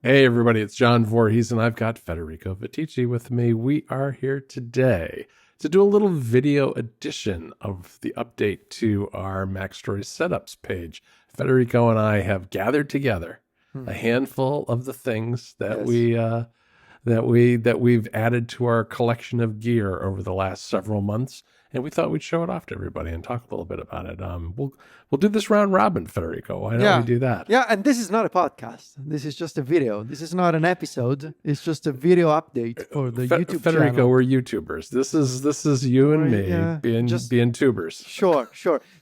Hey everybody, it's John Voorhees and I've got Federico Vittici with me. We are here today to do a little video edition of the update to our MacStories setups page. Federico and I have gathered together a handful of the things that Yes. we've added to our collection of gear over the last several months, and we thought we'd show it off to everybody and talk a little bit about it. We'll do this round robin, Federico. Why don't we Yeah. do that? Yeah. And this is not a podcast. This is just a video. This is not an episode. It's just a video update for the YouTube Federico, channel. we're YouTubers. This is you and me Yeah, being tubers. Sure.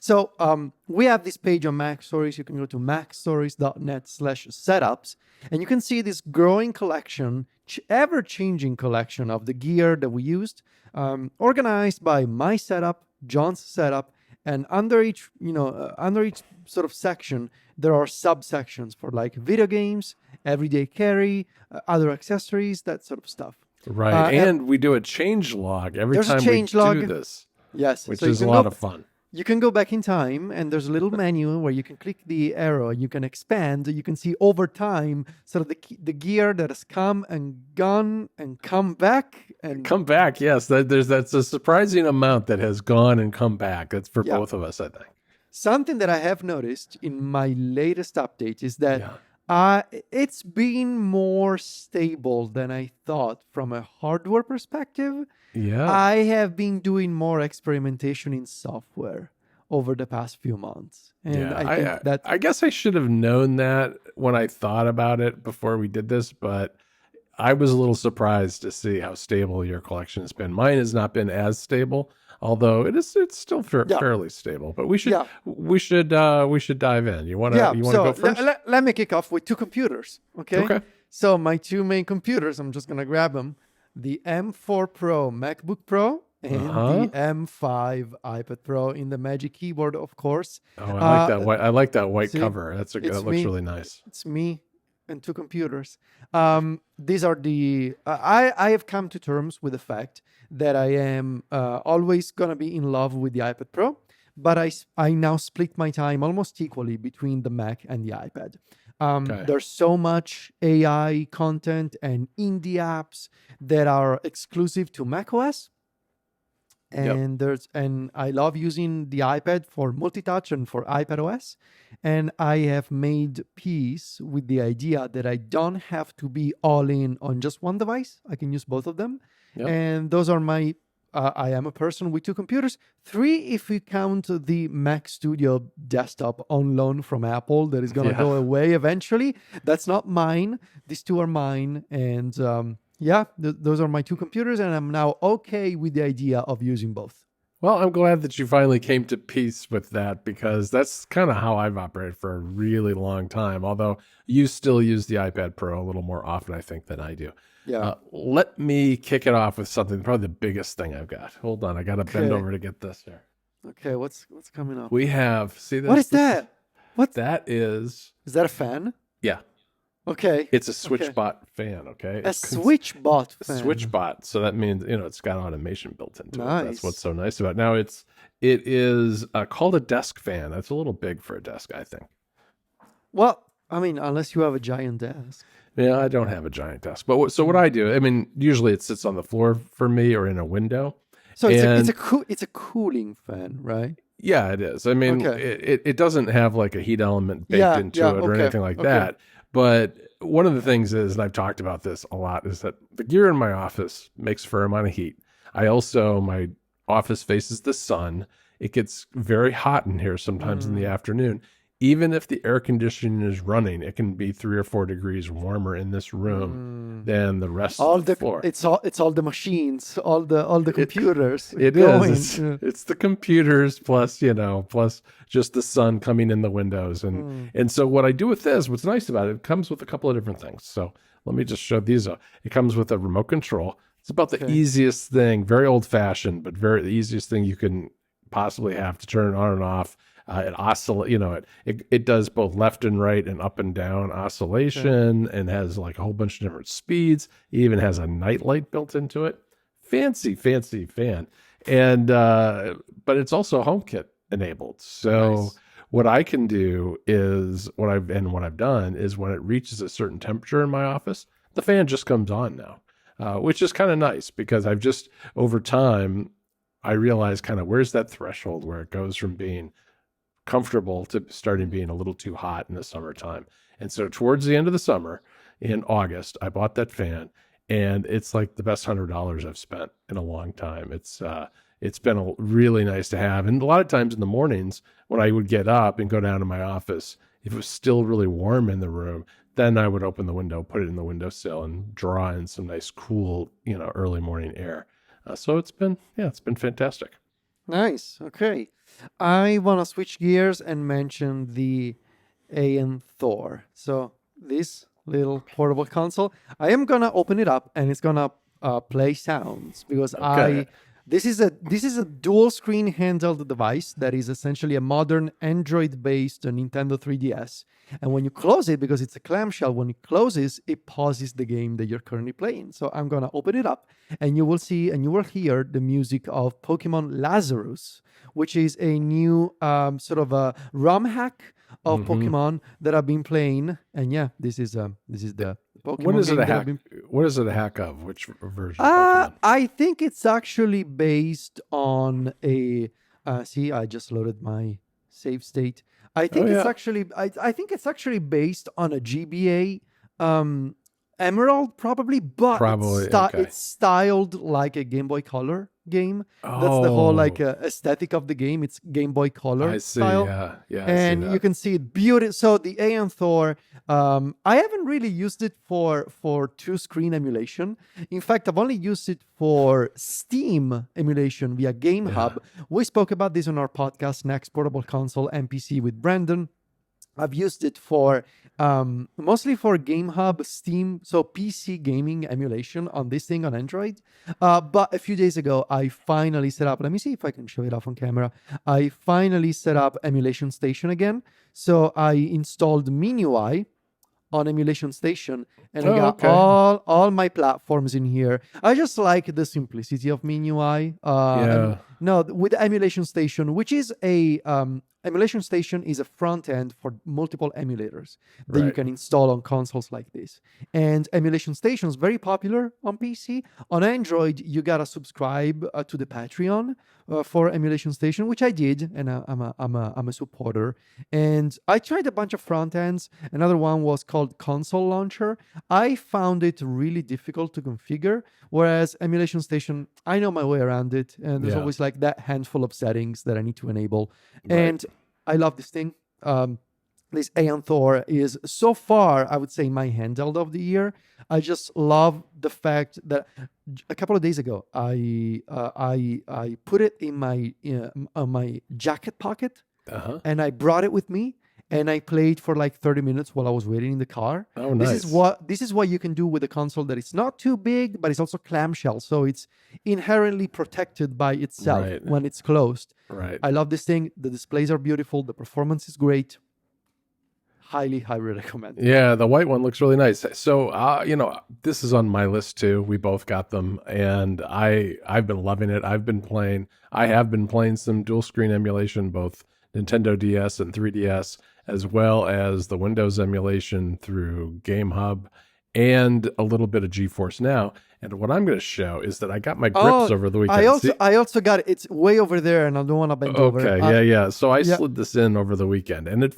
So we have this page on MacStories. You can go to macstories.net/setups, and you can see this growing collection, ever-changing collection of the gear that we used, organized by my setup, John's setup, and under each sort of section, there are subsections for like video games, everyday carry, other accessories, that sort of stuff. Right, and we do a change log every There's a time change we log. do this, Yes, which so you is a can lot go- of fun. You can go back in time, and there's a little menu where you can click the arrow. You can expand. You can see over time sort of the gear that has come and gone and come back. And Come back, yes. That's a surprising amount that has gone and come back. That's for Yeah. both of us, I think. something that I have noticed in my latest update is that Yeah. it's been more stable than I thought from a hardware perspective. Yeah. I have been doing more experimentation in software over the past few months. And Yeah, I think that I guess I should have known that when I thought about it before we did this, but I was a little surprised to see how stable your collection has been. Mine has not been as stable, although it's still Yeah. fairly stable. But we should Yeah. we should dive in. You want to go first? Let me kick off with two computers. Okay. Okay. So my two main computers, I'm just gonna grab them: the M4 Pro MacBook Pro and the M5 iPad Pro in the Magic Keyboard, of course. Oh, I like that white. I like that white see, cover. That looks me. really nice. It's me and two computers. These are the I have come to terms with the fact that I am always gonna be in love with the iPad Pro, but I now split my time almost equally between the Mac and the iPad. Okay. There's so much AI content and indie apps that are exclusive to macOS. Yep. And I love using the iPad for multi-touch and for iPadOS. And I have made peace with the idea that I don't have to be all in on just one device. I can use both of them. Yep. And those are my I am a person with two computers. Three, if we count the Mac Studio desktop on loan from Apple that is going to go away eventually. That's not mine. These two are mine. And those are my two computers. And I'm now okay with the idea of using both. Well, I'm glad that you finally came to peace with that, because that's kind of how I've operated for a really long time. Although you still use the iPad Pro a little more often, I think, than I do. Yeah. Let me kick it off with something, probably the biggest thing I've got. Hold on, I got to bend Okay. over to get this here. Okay. What's coming up? We have, see this? What is that? What That is, is that? A fan? yeah, Okay. it's a SwitchBot fan, okay? A SwitchBot A fan. SwitchBot. So that means, it's got automation built into it. That's Nice. what's so nice about it. Now it is called a desk fan. That's a little big for a desk, I think. Well, I mean, unless you have a giant desk. Yeah, I don't have a giant desk. But what I do, I mean, usually it sits on the floor for me or in a window. So it's And- a cooling fan, right? Yeah, it is. I mean, Okay. it doesn't have like a heat element baked Yeah, into yeah, it or okay, anything like okay. that. But one of the things is, and I've talked about this a lot, is that the gear in my office makes for a fair amount of heat. My office faces the sun. It gets very hot in here sometimes in the afternoon. Even if the air conditioning is running, it can be 3 or 4 degrees warmer in this room than the rest of the floor. It's all the machines, all the computers. It going. is. It's the computers plus just the sun coming in the windows. And so what I do with this, what's nice about it, it comes with a couple of different things. So let me just show these. It comes with a remote control. It's about the easiest thing, very old fashioned, but the easiest thing you can possibly have to turn it on and off. It oscillates, it does both left and right and up and down oscillation, and has like a whole bunch of different speeds. It even has a night light built into it. Fancy fan. And but it's also HomeKit enabled. So Nice. what I can do is what I've done is when it reaches a certain temperature in my office, the fan just comes on now, which is kind of nice because I've just over time I realize kind of where's that threshold where it goes from being comfortable to starting being a little too hot in the summertime. And so towards the end of the summer in August, I bought that fan, and it's like the best $100 I've spent in a long time. It's been really nice to have. And a lot of times in the mornings when I would get up and go down to my office, if it was still really warm in the room, then I would open the window, put it in the windowsill, and draw in some nice, cool, early morning air. So it's been fantastic. Nice. Okay. I want to switch gears and mention the AN Thor. So this little portable console, I am gonna open it up and it's gonna play sounds because Okay. this is a dual screen handheld device that is essentially a modern Android-based Nintendo 3DS. And when you close it, because it's a clamshell, when it closes, it pauses the game that you're currently playing. So I'm gonna open it up, and you will see and you will hear the music of Pokemon Lazarus, which is a new sort of a ROM hack of Pokemon that I've been playing. And yeah, this is the Pokemon What is it game a that I've hack? been What is it a hack of? Which version of Pokemon? I think it's actually based on a. See, I just loaded my save state. I think it's yeah. actually. I think it's actually based on a GBA Emerald, probably, but Probably, okay. it's styled like a Game Boy Color game. That's the whole Oh, aesthetic of the game. It's Game Boy Color I see. style. Yeah, I see And you that. can see it beautiful. So the AN Thor, I haven't really used it for two screen emulation. In fact, I've only used it for Steam emulation via GameHub. We spoke about this on our podcast, Next Portable Console NPC with Brandon. I've used it for mostly for GameHub, Steam, so PC gaming emulation on this thing on Android. But a few days ago, I finally set up. Let me see if I can show it off on camera. I finally set up Emulation Station again. So I installed MinUI on Emulation Station, and I got okay. all my platforms in here. I just like the simplicity of MinUI. Yeah. No, with Emulation Station, which is a Emulation Station is a front end for multiple emulators that you Right. can install on consoles like this. And Emulation Station is very popular on PC. On Android, you gotta subscribe to the Patreon for Emulation Station, which I did, and I'm a supporter. And I tried a bunch of front ends. Another one was called Console Launcher. I found it really difficult to configure, whereas Emulation Station, I know my way around it, and there's Yeah. always like that handful of settings that I need to enable. Right. And I love this thing. This Aeon Thor is so far, I would say, my handheld of the year. I just love the fact that a couple of days ago, I put it in my jacket pocket, Uh-huh. and I brought it with me, and I played for like 30 minutes while I was waiting in the car. Oh, This is nice. what you can do with a console that is not too big, but it's also clamshell, so it's inherently protected by itself Right. when it's closed. Right. I love this thing. The displays are beautiful. The performance is great. Highly recommend. Yeah, the white one looks really nice. So, this is on my list too. We both got them, and I've been loving it. I have been playing some dual screen emulation, both Nintendo DS and 3DS, as well as the Windows emulation through GameHub, and a little bit of GeForce Now. And what I'm going to show is that I got my grips over the weekend. I also got it. It's way over there, and I don't want to bend over. Okay, yeah. So I yeah. slid this in over the weekend, and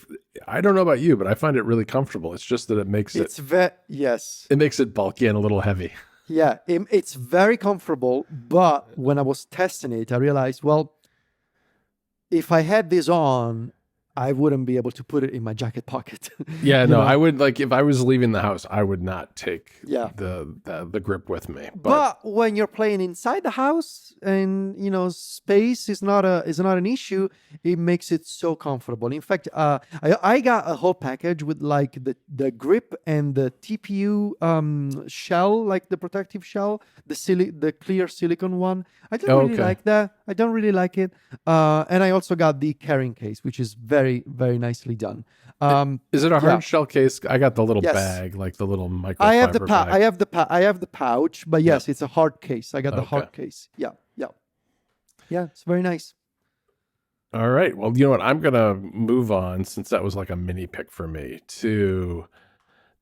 I don't know about you, but I find it really comfortable. It's just that it makes yes. it makes it bulky and a little heavy. Yeah, it's very comfortable. But when I was testing it, I realized, well, if I had this on, I wouldn't be able to put it in my jacket pocket. Yeah, You no, know? I would if I was leaving the house, I would not take Yeah. the grip with me. But when you're playing inside the house and space is not an issue, it makes it so comfortable. In fact, I got a whole package with like the grip and the TPU shell, like the protective shell, the clear silicone one. I don't really like that. I don't really like it. And I also got the carrying case, which is very, very nicely done. Is it a hard shell case? I got the little Yes. bag, like the little microfiber I have the bag. I have the pouch, but yes, it's a hard case. I got the Okay. hard case. Yeah, it's very nice. All right. Well, you know what? I'm going to move on, since that was like a mini pick for me, to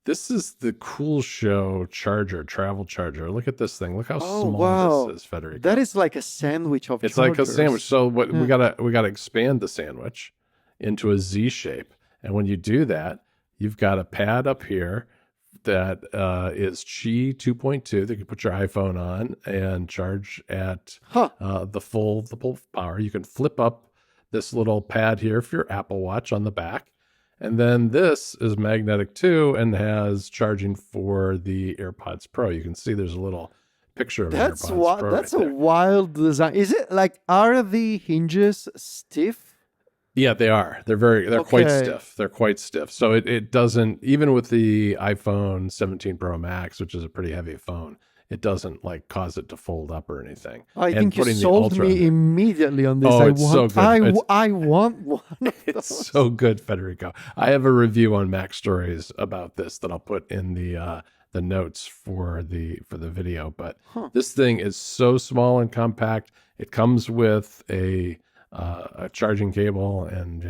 this is the Cool Show charger, travel charger. Look at this thing. Look how Oh, small this wow. is, Federico. That is like a sandwich of It's like a sandwich. chargers. So what Yeah. we gotta expand the sandwich into a Z shape. And when you do that, you've got a pad up here that is Qi 2.2 that you can put your iPhone on and charge at Huh. the full power. You can flip up this little pad here for your Apple Watch on the back. And then this is magnetic too and has charging for the AirPods Pro. You can see there's a little picture of an AirPods Pro That's right a there. wild design. Is it like, are the hinges stiff? Yeah, they are. They're quite Okay. stiff. They're quite stiff. So it doesn't, even with the iPhone 17 Pro Max, which is a pretty heavy phone, it doesn't like cause it to fold up or anything. I And think you putting the sold Ultra in me there- immediately on this. Oh, it's so good. I want one of It's those. so good, Federico. I have a review on MacStories about this that I'll put in the notes for the video. But this thing is so small and compact. It comes with a charging cable and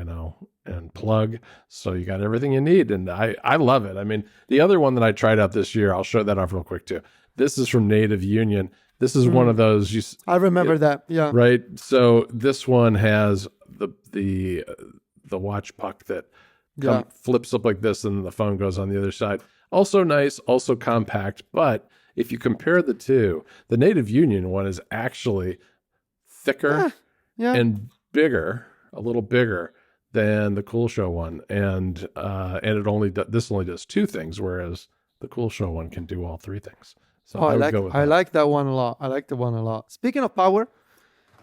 and plug, so you got everything you need. And I love it. I mean, the other one that I tried out this year, I'll show that off real quick too. This is from Native Union. This is one of those I remember that. Yeah. right? So this one has the watch puck that Yeah. flips up like this, and the phone goes on the other side. Also nice, also compact. But if you compare the two, the Native Union one is actually thicker Yeah. and bigger, a little bigger than the Cool Show one, and this only does two things, whereas the Cool Show one can do all three things. So Oh, I would go with I that. like that one a lot. I like the one a lot. Speaking of power,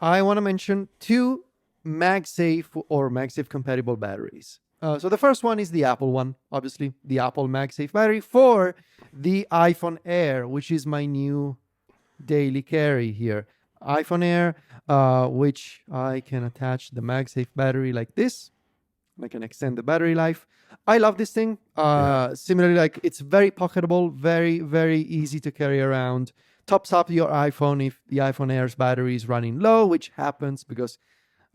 I want to mention two MagSafe or MagSafe compatible batteries. So the first one is the Apple one, obviously the Apple MagSafe battery for the iPhone Air, which is my new daily carry here. iPhone Air, which I can attach the MagSafe battery like this. I can extend the battery life. I love this thing. Similarly, like it's very pocketable, very, very easy to carry around. Tops up your iPhone if the iPhone Air's battery is running low, which happens because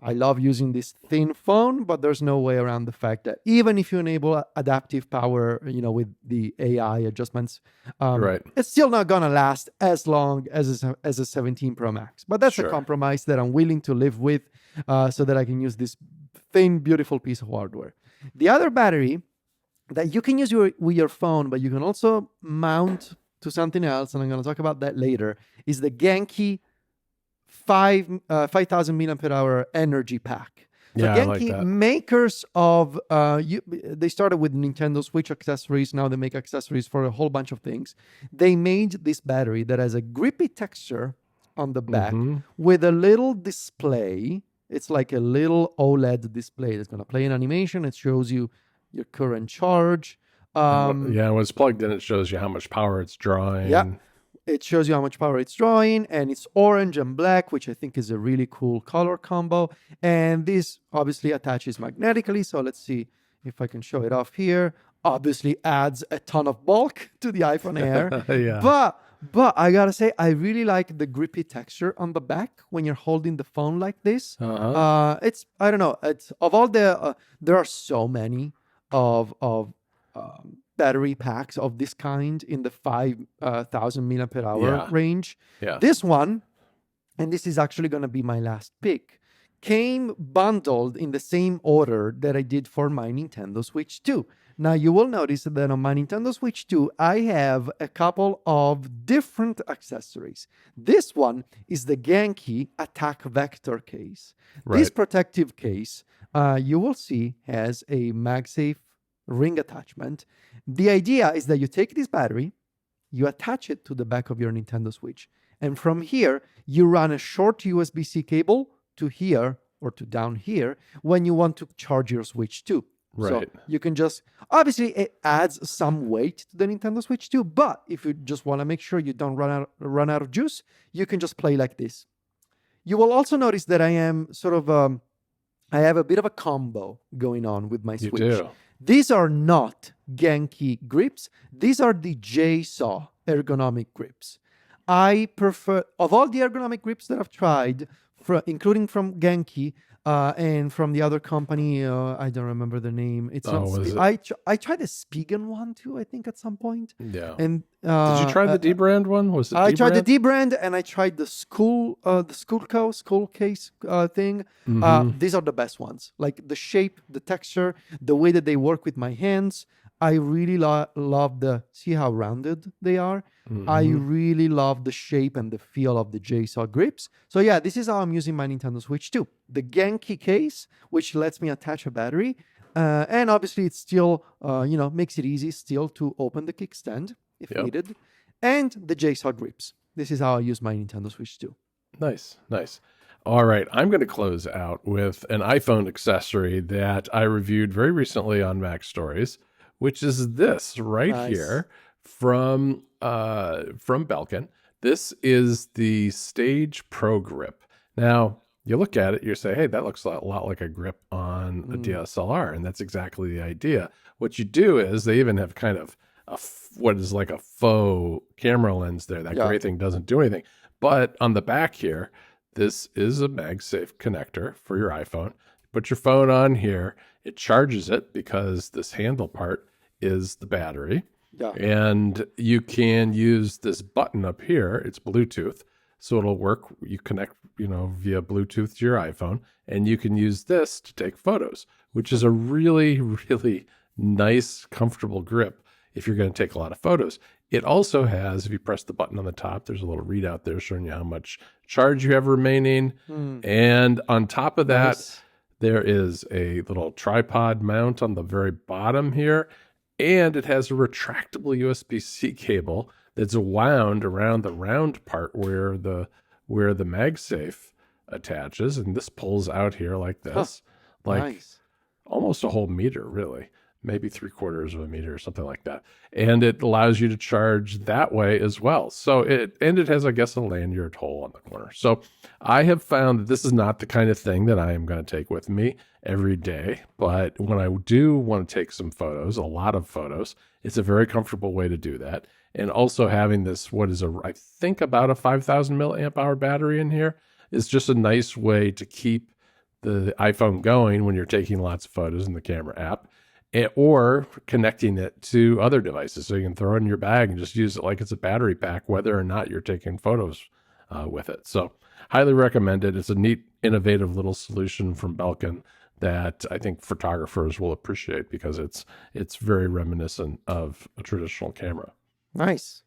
I love using this thin phone, but there's no way around the fact that even if you enable adaptive power, with the AI adjustments, Right. it's still not gonna last as long as a 17 Pro Max. But that's a Sure. compromise that I'm willing to live with, so that I can use this thin, beautiful piece of hardware. The other battery that you can use with your phone, but you can also mount to something else, and I'm going to talk about that later, is the Genki 5,000 milliampere hour energy pack. So Yeah, I like Genki, that. makers of they started with Nintendo Switch accessories. Now they make accessories for a whole bunch of things. They made this battery that has a grippy texture on the back with a little display. It's like a little OLED display that's going to play an animation. It shows you your current charge. Yeah, when it's plugged in, it shows you how much power it's drawing. Yeah. It shows you how much power it's drawing, and it's orange and black, which I think is a really cool color combo. And this obviously attaches magnetically. So let's see if I can show it off here. Obviously adds a ton of bulk to the iPhone Air. Yeah. But I gotta say, I really like the grippy texture on the back when you're holding the phone like this. It's, I don't know, it's of all the there are so many of battery packs of this kind in the 5,000 milliampere hour range. Yeah. This one, and this is actually going to be my last pick, came bundled in the same order that I did for my Nintendo Switch 2. Now, you will notice that on my Nintendo Switch 2, I have a couple of different accessories. This one is the Genki Attack Vector case. Right. This protective case, you will see, has a MagSafe ring attachment. The idea is that you take this battery, you attach it to the back of your Nintendo Switch, and from here, you run a short USB-C cable to here or to down here when you want to charge your Switch 2. Right. So you can just, obviously it adds some weight to the Nintendo Switch 2, but if you just want to make sure you don't run out of juice, you can just play like this. You will also notice that I am sort of, I have a bit of a combo going on with my Switch. You do. These are not Genki grips. These are the JSaw ergonomic grips. I prefer, of all the ergonomic grips that I've tried, including from Genki, And from the other company, I don't remember the name. It's not. Oh, was it? I tried the Spigen one too, I think, at some point. Yeah. And Did you try the D brand one? Was it I D tried the brand? D brand, and I tried the school case thing. Mm-hmm. These are the best ones. Like the shape, the texture, the way that they work with my hands. I really love the, see how rounded they are. I Mm-hmm. really love the shape and the feel of the JSAW grips. So yeah, this is how I'm using my Nintendo Switch 2. The Genki case, which lets me attach a battery. And obviously it still, makes it easy still to open the kickstand if Yep. needed. And the JSAW grips. This is how I use my Nintendo Switch 2. Nice, nice. All right, I'm going to close out with an iPhone accessory that I reviewed very recently on MacStories, which is this right Nice. here from Belkin. This is the Stage Pro Grip. Now, you look at it, you say, hey, that looks a lot like a grip on a DSLR, and that's exactly the idea. What you do is they even have kind of what is like a faux camera lens there. That gray thing doesn't do anything. But on the back here, this is a MagSafe connector for your iPhone. Put your phone on here. It charges it because this handle part is the battery. Yeah. And you can use this button up here. It's Bluetooth. So it'll work. You connect, via Bluetooth to your iPhone, and you can use this to take photos, which is a really, really nice, comfortable grip if you're going to take a lot of photos. It also has, if you press the button on the top, there's a little readout there showing you how much charge you have remaining. And on top of that, Nice. there is a little tripod mount on the very bottom here. And it has a retractable USB-C cable that's wound around the round part where the MagSafe attaches. And this pulls out here like this, Nice. almost a whole meter, really. Maybe 3/4 of a meter or something like that. And it allows you to charge that way as well. So it has, I guess, a lanyard hole on the corner. So I have found that this is not the kind of thing that I am going to take with me every day. But when I do want to take some photos, a lot of photos, it's a very comfortable way to do that. And also having this, I think about a 5,000 milliamp hour battery in here is just a nice way to keep the iPhone going when you're taking lots of photos in the camera app. Or connecting it to other devices. So you can throw it in your bag and just use it like it's a battery pack, whether or not you're taking photos with it. So highly recommend it. It's a neat, innovative little solution from Belkin that I think photographers will appreciate because it's very reminiscent of a traditional camera. Nice.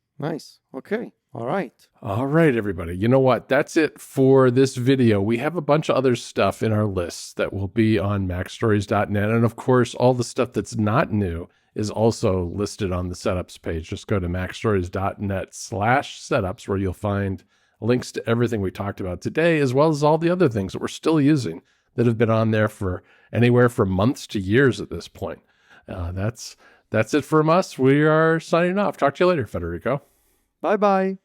Okay. All right, Everybody. You know what? That's it for this video. We have a bunch of other stuff in our lists that will be on MacStories.net. And of course, all the stuff that's not new is also listed on the setups page. Just go to MacStories.net/setups where you'll find links to everything we talked about today, as well as all the other things that we're still using that have been on there for anywhere from months to years at this point. That's it from us. We are signing off. Talk to you later, Federico. Bye-bye.